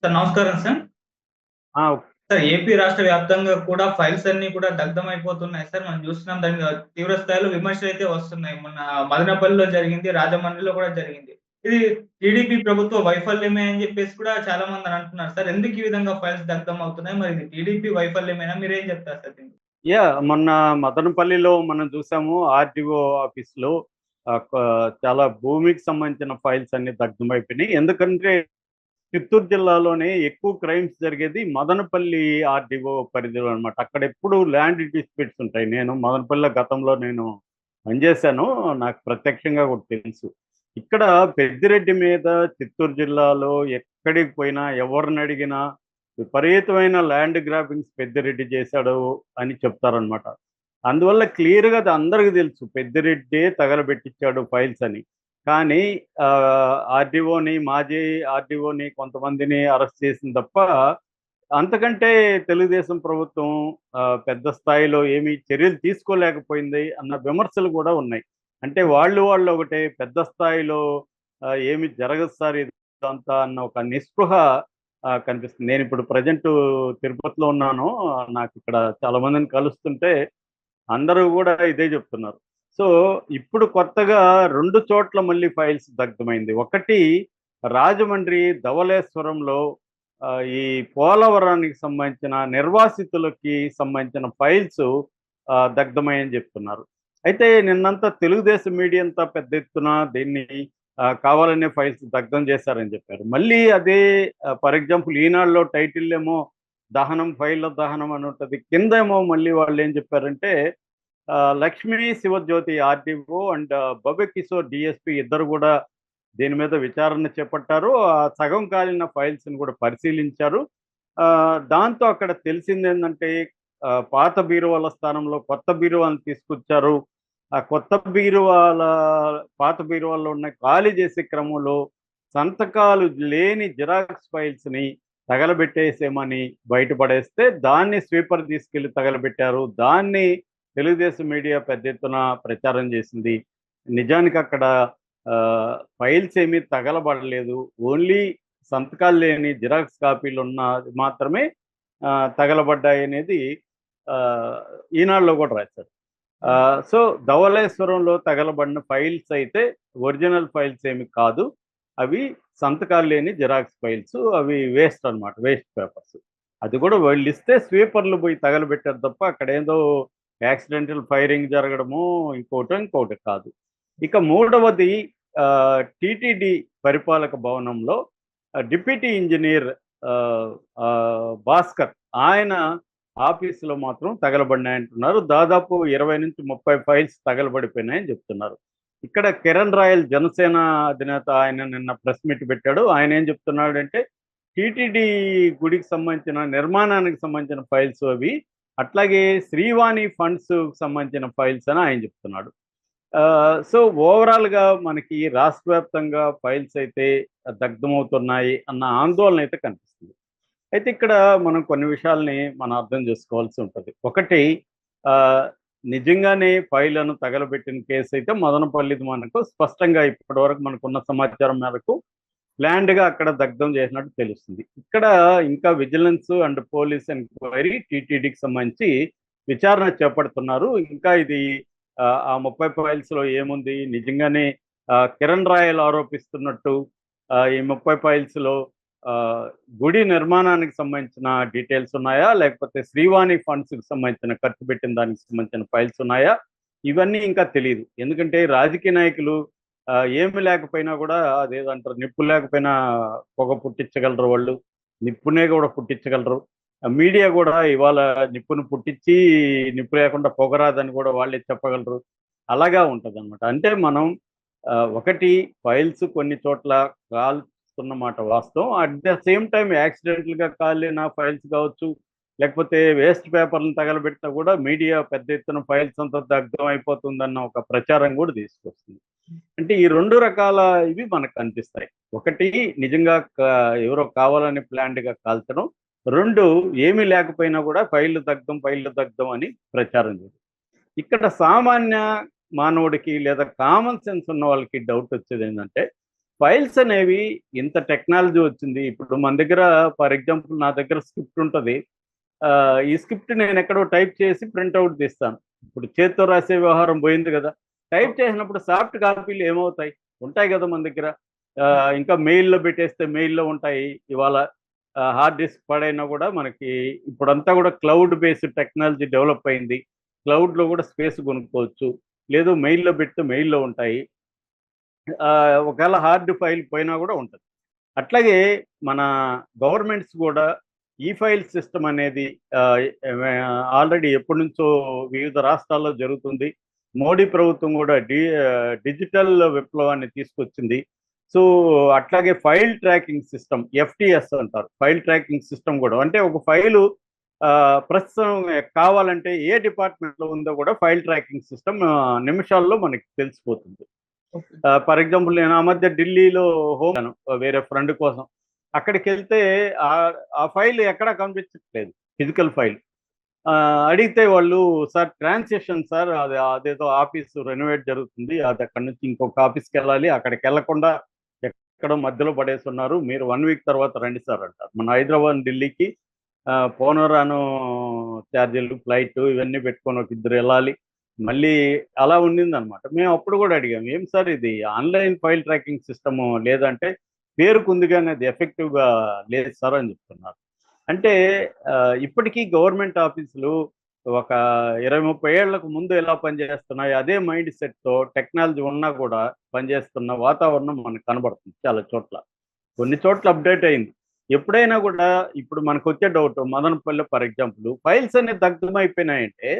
Sir నమస్కారం sir. ఆ! Sir AP రాష్ట్ర వ్యాప్తంగా కూడా ఫైల్స్ అన్నీ కూడా దగ్ధమైపోతున్నాయి సార్. మనం చూస్తున్నాం దాని మీద తీవ్ర స్థాయిలో విమర్శలైతే వస్తున్నాయి. మొన్న మదనపల్లిలో జరిగింది, రాజమండ్రిలో కూడా జరిగింది. ఇది టీడీపీ ప్రభుత్వ వైఫల్యమే అని చెప్పేసి కూడా చాలా మంది అంటున్నారు సార్. ఎందుకు ఈ విధంగా ఫైల్స్ దగ్ధం అవుతున్నాయి? మరి ఇది టీడీపీ వైఫల్యమేనా? మీరేం చెప్తారు సార్ దీనికి? మొన్న మదనపల్లిలో మనం చూసాము ఆర్‌టీఓ ఆఫీస్‌లో క చాలా భూమికి సంబంధించిన ఫైల్స్ అన్నీ దగ్ధమైపోయినాయి. ఎందుకంటే చిత్తూరు జిల్లాలోనే ఎక్కువ క్రైమ్స్ జరిగేది మదనపల్లి ఆర్‌టీఓ పరిధిలో అనమాట. అక్కడ ఎప్పుడు ల్యాండ్ డిస్ప్యూట్స్ ఉంటాయి. నేను మదనపల్లిలో గతంలో పనిచేశాను. నాకు ప్రత్యక్షంగా కూడా తెలుసు. ఇక్కడ పెద్దిరెడ్డి మీద చిత్తూరు జిల్లాలో ఎక్కడికి పోయినా ఎవరినడిగినా విపరీతమైన ల్యాండ్ గ్రాబింగ్స్ పెద్దిరెడ్డి చేశాడు అని చెప్తారనమాట. అందువల్ల క్లియర్‌గా అది అందరికి తెలుసు. పెద్దిరెడ్డే తగలబెట్టించాడు ఫైల్స్ అని. కానీ ఆర్‌డీఓని, మాజీ ఆర్‌డీఓని కొంతమందిని అరెస్ట్ చేసింది తప్ప, అంతకంటే తెలుగుదేశం ప్రభుత్వం పెద్ద స్థాయిలో ఏమీ చర్యలు తీసుకోలేకపోయింది అన్న విమర్శలు కూడా ఉన్నాయి. అంటే వాళ్ళు ఒకటే పెద్ద స్థాయిలో ఏమి జరగదు సార్ ఇదంతా అన్న ఒక నిస్పృహ కనిపిస్తుంది. నేనిప్పుడు ప్రెజెంటు తిరుపతిలో ఉన్నాను. నాకిక్కడ చాలా మందిని కలుస్తుంటే అందరూ గూడా ఇదే జెప్తున్నారు. సో, ఇప్పుడు కొత్తగా 2 చోట్ల మళ్ళీ ఫైల్స్ దగ్ధమైంది. ఒకటి రాజమండ్రి ధవళేశ్వరంలో ఈ పోలవరానికి సంబంధించిన నిర్వాసితులకి సంబంధించిన ఫైల్స్ దగ్ధమయ్యాయని జెప్తున్నారు. అయితే నిన్నంతా తెలుగుదేశం మీడియా అంతా పెద్ద ఎత్తున దీన్ని కావాలనే ఫైల్స్ దగ్ధం చేశారని జెప్పారు. మళ్ళీ అదే ఫర్ ఎగ్జాంపుల్ ఈనాడులో టైటిల్ ఏమో దహనం, ఫైళ్ళ దహనం అని ఉంటది. కిందేమో మళ్ళీ వాళ్ళేం జెప్పారంటే లక్ష్మీ శివజ్యోతి ఆర్‌డీఓ అండ్ బొబె కిషోర్ డీఎస్పీ ఇద్దరు గూడా దీని మీద విచారణ చేపట్టారు. సగం కాలిన ఫైల్స్‌ని గూడా పరిశీలించారు. దాంతో అక్కడ తెలిసిందేందంటే పాత బీరువాల స్థానంలో కొత్త బీరువాలను తీసుకొచ్చారు. ఆ కొత్త బీరువాల పాత బీరువాల్లో ఉన్న ఖాళీ చేసే క్రమంలో సంతకాలు లేని జిరాక్స్ ఫైల్స్‌ని తగలబెట్టేసేమని బయటపడేస్తే, దాన్ని స్వీపర్ తీసుకెళ్ళి తగలబెట్టారు. దాన్ని తెలుగుదేశం మీడియా పెద్ద ఎత్తున ప్రచారం చేసింది. నిజానికి అక్కడ ఫైల్స్ ఏమీ తగలబడలేదు. ఓన్లీ సంతకాలు లేని జిరాక్స్ కాపీలున్నది మాత్రమే తగలబడ్డాయనేది ఈనాడులో కూడా రాశారు. సో, ధవళేశ్వరంలో తగలబడిన ఫైల్స్ అయితే ఒరిజినల్ ఫైల్స్ ఏమి కాదు. అవి సంతకాలు లేని జిరాక్స్ ఫైల్స్. అవి వేస్ట్ అనమాట. Waste papers. అది కూడా వీళ్ళిస్తే స్వీపర్లు పోయి తగలబెట్టారు తప్ప అక్కడేదో యాక్సిడెంటల్ ఫైరింగ్ జరగడము ఇంకోటి కాదు. ఇక మూడవది టీటీడీ పరిపాలక భవనంలో డిప్యూటీ ఇంజినీర్ భాస్కర్ ఆయన ఆఫీసులో మాత్రం తగలబడినాయంటున్నారు. దాదాపు 20-30 ఫైల్స్ తగలబడిపోయినాయని చెప్తున్నారు. ఇక్కడ కిరణ్ రాయల్ జనసేన అధినేత ఆయన నిన్న ప్రెస్ మీట్ పెట్టాడు. ఆయన ఏం చెప్తున్నాడంటే టీటీడీ గుడికి సంబంధించిన నిర్మాణానికి సంబంధించిన ఫైల్స్ అవి. అట్లాగే శ్రీవాణి ఫండ్స్‌కి సంబంధించిన ఫైల్స్ అని ఆయన చెప్తున్నాడు. సో, ఓవరాల్‌గా మనకి రాష్ట్ర వ్యాప్తంగా ఫైల్స్ అయితే దగ్ధమవుతున్నాయి అన్న ఆందోళన అయితే కనిపిస్తుంది. అయితే ఇక్కడ మనం కొన్ని విషయాల్ని మనం అర్థం చేసుకోవాల్సి ఉంటది. ఒకటి ఆహ్, నిజంగానే ఫైళ్ళను తగలబెట్టిన కేసు అయితే మదనపల్లిది మనకు స్పష్టంగా ఇప్పటివరకు మనకున్న సమాచారం మేరకు ప్లాన్డ్‌గా అక్కడ దగ్ధం చేసినట్టు తెలుస్తుంది. ఇక్కడ ఇంకా విజిలెన్స్ అండ్ పోలీస్ ఎంక్వైరీ టీటీడీకి సంబంధించి విచారణ చేపడుతున్నారు. ఇంకా ఇది ఆ 30 ఫైల్స్‌లో ఏముంది? నిజంగానే కిరణ్ రాయల్ ఆరోపిస్తున్నట్టు ఈ 30 ఫైల్స్‌లో ఆహ్, గుడి నిర్మాణానికి సంబంధించిన డీటెయిల్స్ ఉన్నాయా? లేకపోతే శ్రీవాణి ఫండ్స్‌కి సంబంధించిన ఖర్చు పెట్టిన దానికి సంబంధించిన ఫైల్స్ ఉన్నాయా? ఇవన్నీ ఇంకా తెలీదు. ఎందుకంటే రాజకీయ నాయకులు ఏమి లేకపోయినా గూడా అదేదంటారు నిప్పు లేకపోయినా పొగ పుట్టించగలరు వాళ్ళు. నిప్పునే గూడా పుట్టించగలరు. మీడియా గూడా ఇవాళ నిప్పును పుట్టించి నిప్పు లేకుండా పొగ రాదని గూడా వాళ్ళే చెప్పగలరు. అలాగా ఉంటదనమాట. అంటే మనం ఒకటి ఫైల్స్ కొన్ని చోట్ల కాలుస్తున్నమాట వాస్తవం. అట్ ద సేమ్ టైమ్ యాక్సిడెంటల్‌గా కాలిన ఫైల్స్ కావచ్చు, లేకపోతే వేస్ట్ పేపర్‌లను తగలబెట్టినా గూడా మీడియా పెద్ద ఎత్తున ఫైల్స్ అంతా దగ్ధం అయిపోతుందన్న ఒక ప్రచారం గూడా తీసుకొస్తుంది. అంటే ఈ 2 రకాల ఇవి మనకు కనిపిస్తాయి. ఒకటి నిజంగా ఎవరో కావాలని ప్లాన్డ్‌గా కాల్చడం. 2 ఏమీ లేకపోయినా గూడా ఫైల్‌లు దగ్ధం అని ప్రచారం చేయడం. ఇక్కడ సామాన్య మానవుడికి లేదా కామన్ సెన్స్ ఉన్న వాళ్ళకి డౌట్ వచ్చేదేంటంటే, ఫైల్స్ అనేవి ఇంత టెక్నాలజీ వచ్చింది. ఇప్పుడు మన దగ్గర ఫర్ ఎగ్జాంపుల్ నా దగ్గర స్క్రిప్ట్ ఉంటుంది. ఈ స్క్రిప్ట్ నేను ఎక్కడో టైప్ చేసి ప్రింట్అవుట్ తీస్తాను. ఇప్పుడు చేత్తో రాసే వ్యవహారం పోయింది కదా. టైప్ చేసినప్పుడు సాఫ్ట్ కాపీలు ఏమవుతాయి? ఉంటాయి కదా మన దగ్గర. ఇంకా మెయిల్లో పెట్టేస్తే మెయిల్లో ఉంటాయి. ఇవాళ హార్డ్ డిస్క్ పడైనా కూడా మనకి ఇప్పుడంతా కూడా క్లౌడ్ బేస్డ్ టెక్నాలజీ డెవలప్ అయింది. క్లౌడ్లో కూడా స్పేస్ కొనుక్కోవచ్చు. లేదు మెయిల్లో పెడితే మెయిల్లో ఉంటాయి. ఒకవేళ హార్డ్ ఫైల్ పోయినా కూడా ఉంటుంది. అట్లాగే మన గవర్నమెంట్స్ కూడా ఈ ఫైల్ సిస్టమ్ అనేది ఆల్రెడీ ఎప్పటి నుంచో వివిధ రాష్ట్రాల్లో జరుగుతుంది. మోడీ ప్రభుత్వం కూడా డిజిటల్ విప్లవాన్ని తీసుకొచ్చింది. సో అట్లాగే ఫైల్ ట్రాకింగ్ సిస్టమ్, ఎఫ్టిఎస్ అంటారు. ఫైల్ ట్రాకింగ్ సిస్టమ్ కూడా అంటే ఒక ఫైలు ప్రస్తుతం కావాలంటే ఏ డిపార్ట్మెంట్లో ఉందో కూడా ఫైల్ ట్రాకింగ్ సిస్టమ్ నిమిషాల్లో మనకి తెలిసిపోతుంది. ఫర్ ఎగ్జాంపుల్ నేను ఆ మధ్య ఢిల్లీలో హోమ్ వేరే ఫ్రెండ్ కోసం. అక్కడికి వెళ్తే ఆ ఫైల్ ఎక్కడా కనిపించట్లేదు, ఫిజికల్ ఫైల్. అడిగితే వాళ్ళు సార్ ట్రాన్సాక్షన్ సార్ అదేదో ఆఫీస్ రెనోవేట్ జరుగుతుంది, అది అక్కడి నుంచి ఇంకొక ఆఫీస్కి వెళ్ళాలి, అక్కడికి వెళ్లకుండా ఎక్కడో మధ్యలో పడేస్తున్నారు, మీరు 1 వీక్ తర్వాత రండి సార్ అంటారు. మన హైదరాబాద్ ఢిల్లీకి పోను రాను ఛార్జీలు, ఫ్లైట్ ఇవన్నీ పెట్టుకొని ఒక ఇద్దరు వెళ్ళాలి. మళ్ళీ అలా ఉండిందనమాట. మేము అప్పుడు కూడా అడిగాం, ఏం సార్ ఇది ఆన్లైన్ ఫైల్ ట్రాకింగ్ సిస్టము లేదంటే పేరుకుంది కానీ అది ఎఫెక్టివ్గా లేదు సార్ అని చెప్తున్నారు. అంటే ఇప్పటికీ గవర్నమెంట్ ఆఫీసులు ఒక 20-30 ఏళ్లకు ముందు ఎలా పనిచేస్తున్నాయి అదే మైండ్ సెట్తో టెక్నాలజీ ఉన్నా కూడా పనిచేస్తున్న వాతావరణం మనకు కనబడుతుంది చాలా చోట్ల. కొన్ని చోట్ల అప్డేట్ అయింది. ఎప్పుడైనా కూడా ఇప్పుడు మనకు వచ్చే doubt, Madanapalle for example files అనేవి దగ్ధమైపోయినాయంటే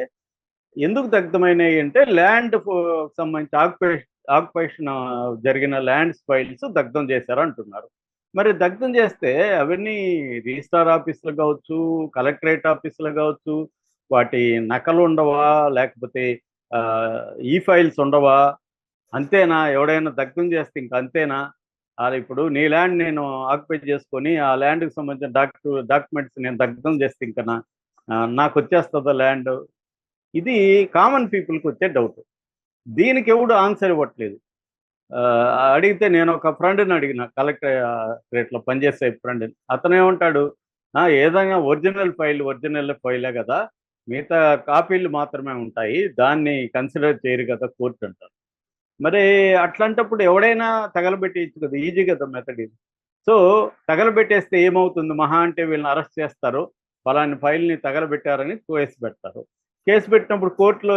ఎందుకు దగ్ధమైనాయి అంటే ల్యాండ్ సంబంధించి ఆక్యుపేషన్ జరిగిన ల్యాండ్స్ ఫైల్స్ దగ్ధం చేశారు అంటున్నారు. మరి దగ్ధం చేస్తే అవన్నీ రిజిస్ట్రార్ ఆఫీసులు కావచ్చు, కలెక్టరేట్ ఆఫీసులు కావచ్చు, వాటి నకలు ఉండవా, లేకపోతే ఈ ఫైల్స్ ఉండవా? అంతేనా? ఎవడైనా దగ్ధం చేస్తే ఇంక అంతేనా? ఇప్పుడు నీ ల్యాండ్ నేను ఆక్యుపై చేసుకొని ఆ ల్యాండ్కి సంబంధించిన డాక్యుమెంట్స్ నేను దగ్ధం చేస్తే ఇంకా నాకు వచ్చేస్తుందా ల్యాండ్? ఇది కామన్ పీపుల్కి వచ్చే డౌట్. దీనికి ఎవడు ఆన్సర్ ఇవ్వట్లేదు. అడిగితే నేను ఒక ఫ్రెండ్ని అడిగిన, కలెక్టరేట్లో పనిచేసే ఫ్రెండ్ని. అతను ఏమంటాడు, ఏదైనా ఒరిజినల్ ఫైలే కదా, మిగతా కాపీలు మాత్రమే ఉంటాయి, దాన్ని కన్సిడర్ చేయరు కదా కోర్టు అంటారు. మరి అట్లాంటప్పుడు ఎవడైనా తగలబెట్టేయచ్చు కదా, ఈజీ కదా మెథడ్ ఇది. సో తగలబెట్టేస్తే ఏమవుతుంది? మహా అంటే వీళ్ళని అరెస్ట్ చేస్తారు, ఫలాని ఫైల్ని తగలబెట్టారని కేసు పెడతారు. కేసు పెట్టినప్పుడు కోర్టులో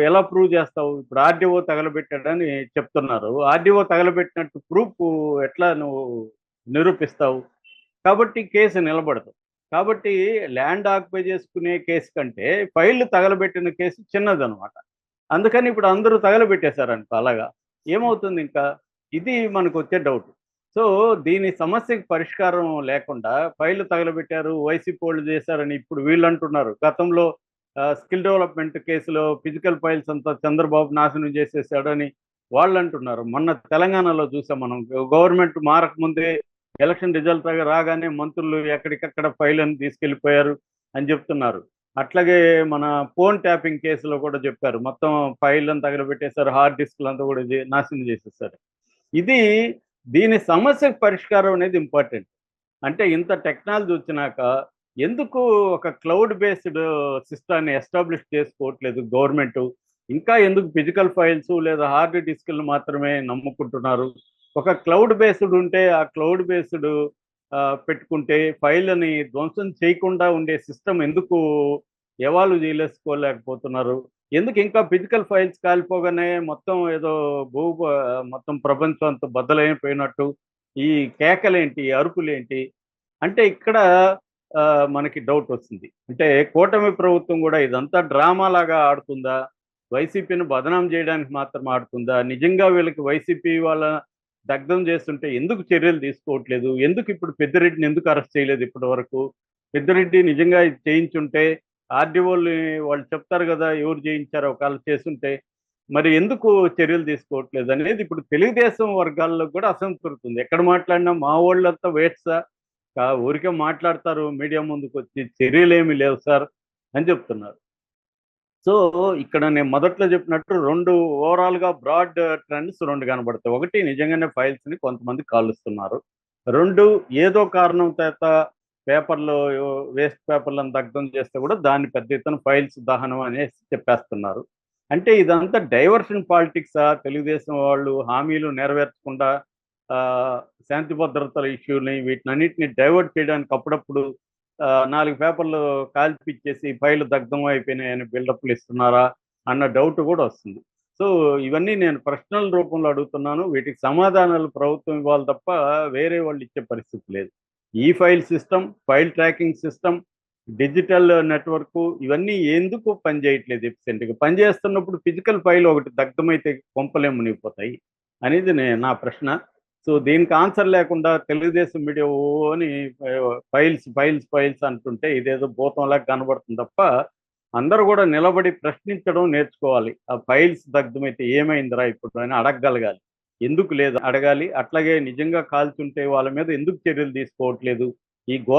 ఎలా ప్రూవ్ చేస్తావు? ఇప్పుడు ఆర్డీఓ తగలబెట్టాడని చెప్తున్నారు, ఆర్డీఓ తగలబెట్టినట్టు ప్రూఫ్ ఎట్లా నువ్వు నిరూపిస్తావు? కాబట్టి కేసు నిలబడదు. కాబట్టి ల్యాండ్ ఆక్యుపై చేసుకునే కేసు కంటే ఫైళ్ళు తగలబెట్టిన కేసు చిన్నదనమాట. అందుకని ఇప్పుడు అందరూ తగలబెట్టేశారనుకో, అలాగా ఏమవుతుంది ఇంకా? ఇది మనకు వచ్చే డౌట్. సో దీని సమస్యకి పరిష్కారం లేకుండా ఫైళ్ళు తగలబెట్టారు, వైసీపీ వాళ్ళు చేశారని ఇప్పుడు వీళ్ళు అంటున్నారు. గతంలో స్కిల్ డెవలప్మెంట్ కేసులో ఫిజికల్ ఫైల్స్ అంతా చంద్రబాబు నాశనం చేసేసాడని వాళ్ళు అంటున్నారు. మొన్న తెలంగాణలో చూసాం మనం, గవర్నమెంట్ మారకముందే ఎలక్షన్ రిజల్ట్ రాగానే మంత్రులు ఎక్కడికక్కడ ఫైల్ అని తీసుకెళ్ళిపోయారు అని చెప్తున్నారు. అట్లాగే మన ఫోన్ ట్యాపింగ్ కేసులో కూడా చెప్పారు, మొత్తం ఫైల్ అంతా తగలబెట్టేశారు, హార్డ్ డిస్క్లు అంతా కూడా నాశనం చేసేసారు. దీని సమస్యకు పరిష్కారం అనేది ఇంపార్టెంట్. అంటే ఇంత టెక్నాలజీ వచ్చినాక ఎందుకు ఒక క్లౌడ్ బేస్డ్ సిస్టాన్ని ఎస్టాబ్లిష్ చేసుకోవట్లేదు గవర్నమెంట్? ఇంకా ఎందుకు ఫిజికల్ ఫైల్స్ లేదా హార్డ్ డిస్క్లు మాత్రమే నమ్ముకుంటున్నారు? ఒక క్లౌడ్ బేస్డ్ ఉంటే ఆ క్లౌడ్ బేస్డ్ పెట్టుకుంటే ఫైళ్ళని ధ్వంసం చేయకుండా ఉండే సిస్టమ్ ఎందుకు ఎవాల్వ్ చేయలేసుకోలేకపోతున్నారు? ఎందుకు ఇంకా ఫిజికల్ ఫైల్స్ కాలిపోగానే మొత్తం ఏదో మొత్తం ప్రపంచం అంతా బద్దలైపోయినట్టు ఈ కేకలేంటి, అరుపులేంటి? అంటే ఇక్కడ మనకి డౌట్ వస్తుంది. అంటే కూటమి ప్రభుత్వం కూడా ఇదంతా డ్రామా లాగా ఆడుతుందా? వైసీపీని బదనాం చేయడానికి మాత్రం ఆడుతుందా? నిజంగా వీళ్ళకి వైసీపీ వాళ్ళ దగ్ధం చేస్తుంటే ఎందుకు చర్యలు తీసుకోవట్లేదు? ఎందుకు ఇప్పుడు పెద్దిరెడ్డిని ఎందుకు అరెస్ట్ చేయలేదు ఇప్పటి వరకు? పెద్దిరెడ్డి నిజంగా ఇది చేయించుంటే ఆర్డీఓలు వాళ్ళు చెప్తారు కదా ఎవరు చేయించారో, ఒకవేళ చేస్తుంటే మరి ఎందుకు చర్యలు తీసుకోవట్లేదు అనేది ఇప్పుడు తెలుగుదేశం వర్గాల్లో కూడా అసంతృప్తి ఉంది. ఎక్కడ మాట్లాడినా మా వాళ్ళంతా వేట్సా, ఊరికే మాట్లాడతారు, మీడియా ముందుకు వచ్చి చర్యలు ఏమీ లేవు సార్ అని చెప్తున్నారు. సో ఇక్కడ నేను మొదట్లో చెప్పినట్టు రెండు ఓవరాల్గా బ్రాడ్ ట్రెండ్స్ రెండు కనబడతాయి. ఒకటి నిజంగానే ఫైల్స్ని కొంతమంది కాలుస్తున్నారు. రెండు ఏదో కారణం చేత పేపర్లు వేస్ట్ పేపర్లను దగ్ధం చేస్తే కూడా దాన్ని పెద్ద ఎత్తున ఫైల్స్ దహనం అనేసి చెప్పేస్తున్నారు. అంటే ఇదంతా డైవర్షన్ పాలిటిక్సా? తెలుగుదేశం వాళ్ళు హామీలు నెరవేర్చకుండా శాంతి భద్రతల ఇష్యూని వీటినన్నిటిని డైవర్ట్ చేయడానికి అప్పుడప్పుడు 4 పేపర్లు కాల్పిచ్చేసి ఫైల్ దగ్ధం అయిపోయినాయని బిల్డప్లు ఇస్తున్నారా అన్న డౌట్ కూడా వస్తుంది. సో ఇవన్నీ నేను ప్రశ్నల రూపంలో అడుగుతున్నాను. వీటికి సమాధానాలు ప్రభుత్వం ఇవ్వాలి తప్ప వేరే వాళ్ళు ఇచ్చే పరిస్థితి లేదు. ఈ file system, file tracking system, digital network ఇవన్నీ ఎందుకు పనిచేయట్లేదు ఎఫిషియెంట్గా? పనిచేస్తున్నప్పుడు ఫిజికల్ ఫైల్ ఒకటి దగ్ధమైతే కొంపలే మునిగిపోతాయి అనేది నా ప్రశ్న. సో దీనికి ఆన్సర్ లేకుండా తెలుగుదేశం మీడియా ఓ అని ఫైల్స్ ఫైల్స్ ఫైల్స్ అంటుంటే ఇదేదో భూతంలా కనబడుతుంది తప్ప అందరూ కూడా నిలబడి ప్రశ్నించడం నేర్చుకోవాలి. ఆ ఫైల్స్ దగ్ధమైతే ఏమైందిరా ఇప్పుడు అని అడగగలగాలి. ఎందుకు లేదు అడగాలి. అట్లాగే నిజంగా కాల్చుంటే వాళ్ళ మీద ఎందుకు చర్యలు తీసుకోవట్లేదు? ఈ